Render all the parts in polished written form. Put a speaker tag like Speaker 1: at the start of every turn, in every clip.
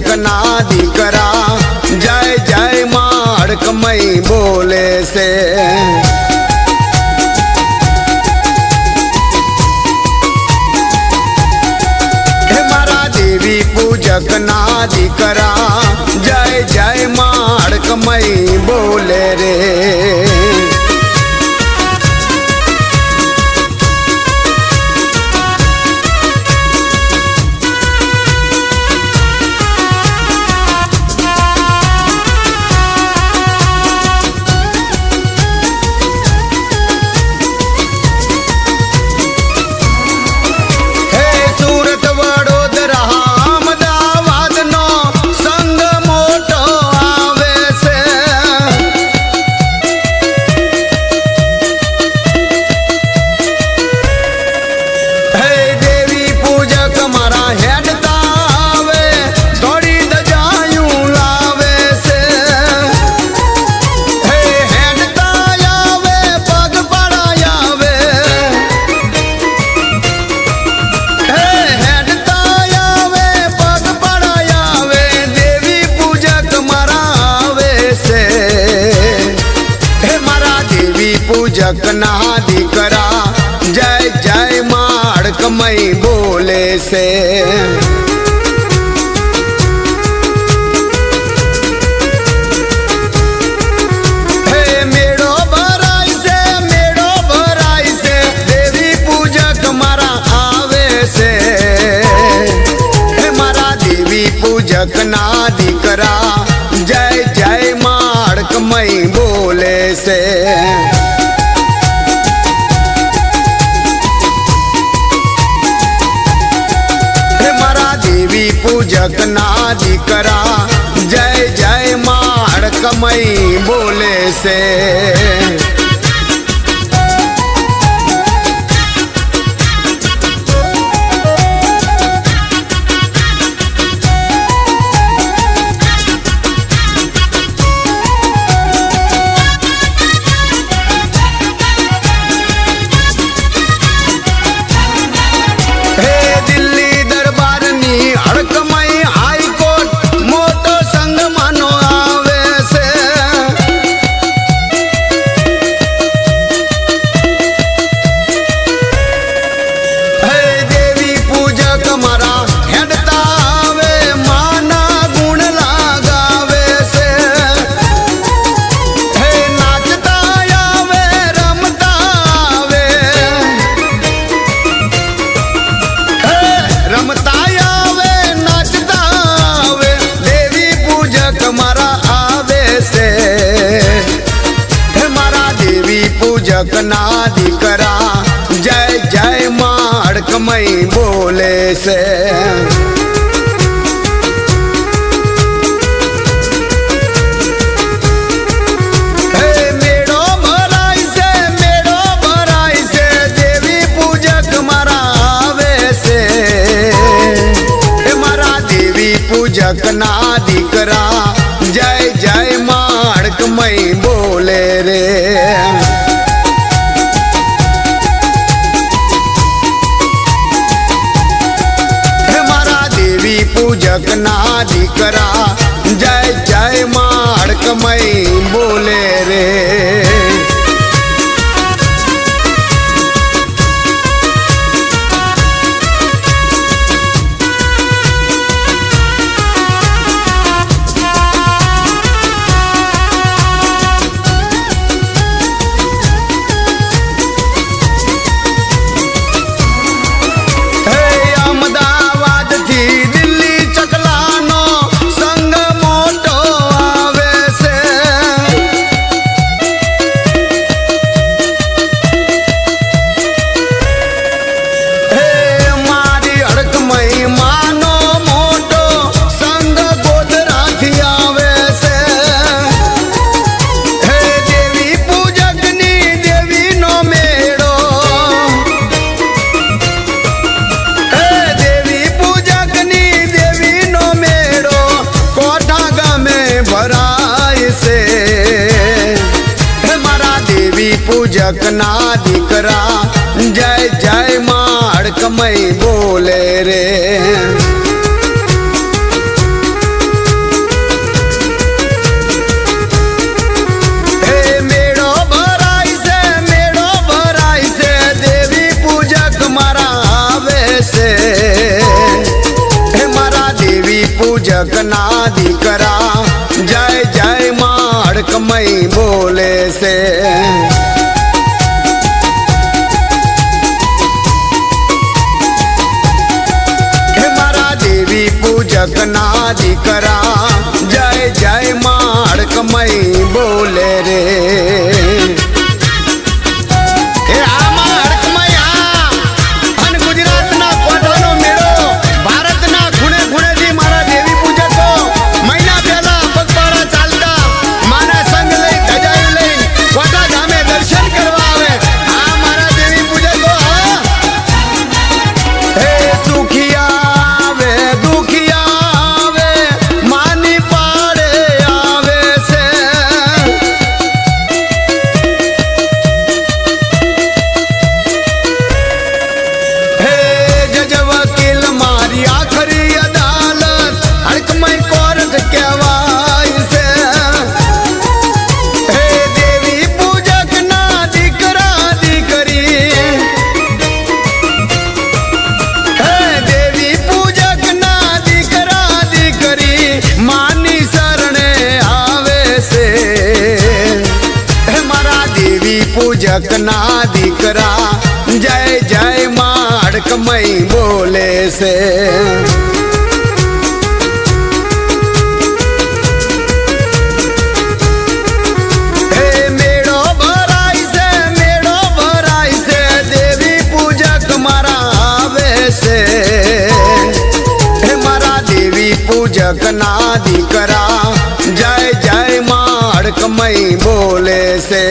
Speaker 1: पूजकना दीकरा जय जय माड़कमई बोले से। देवी पूजकना दीकरा जय जय माड़कमई बोले रे। पूजकना दीकरा जय जय माड़कमई बोले से। मेड़ो भराई से देवी पूजक मारा आवे से। मारा देवी पूजकना दीकरा जय जय माड़कमई बोले से। देवी पूजकना दीकरा जय जय माड़कमई बोले से। पूजकना दीकरा जय जय माड़कमई बोले से। मेड़ो भराई से देवी पूजक मारा आवे से। मारा देवी पूजकना दीकरा जय जय माड़कमई बोले रे। पूजकना दीकरा जय जय माड़कमई बोले रे। पूजकना दीकरा जय जय माड़कमई बोले रे। માડકમય બોલે છે. હે મારા દેવી પૂજક ના દીકરા જય જય માડકમય બોલે રે. પૂજક ના દીકરા જય જય માડકમય બોલે છે. હે મેળો ભરાય છે, મેળો ભરાય છે, દેવી પૂજક મારા આવે છે. હે મારા દેવી પૂજક ના દીકરા જય જય માડકમય બોલે છે.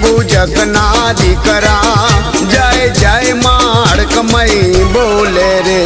Speaker 1: પૂજક ના દીકરા જય જય માડકમય બોલે રે.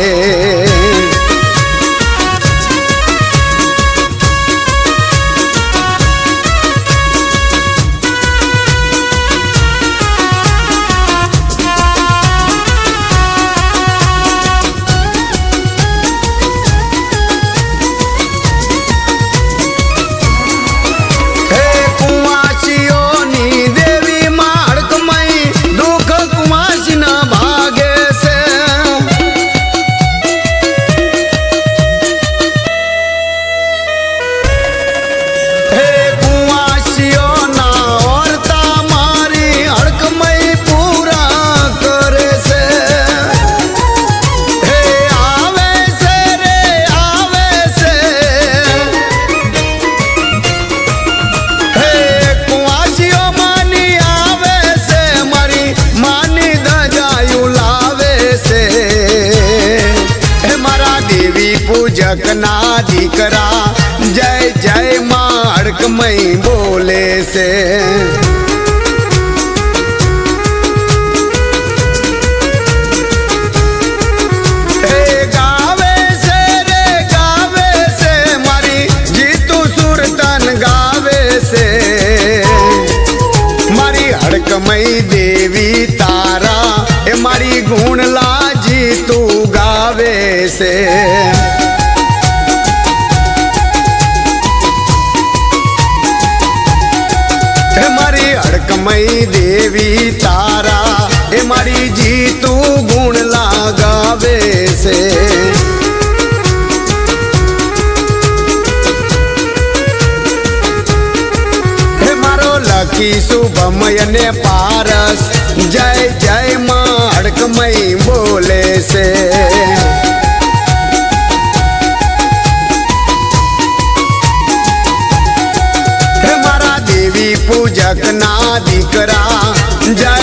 Speaker 1: પૂજક ના દીકરા જય જય માડકમય બોલે છે. હે ગાવે છે રે ગાવે છે, મારી જીતુ સુરતન ગાવે છે. મારી હડકમય દેવી તારા એ મારી ગુણલા જીતુ ગાવે છે. હડકમય દેવી તારા એ મારી જીતુ ગુણ લાગાવે છે. હે મારો લખી શુભમય ને પારસ જય જય માડકમય બોલે છે. પૂજક ના દીકરા જય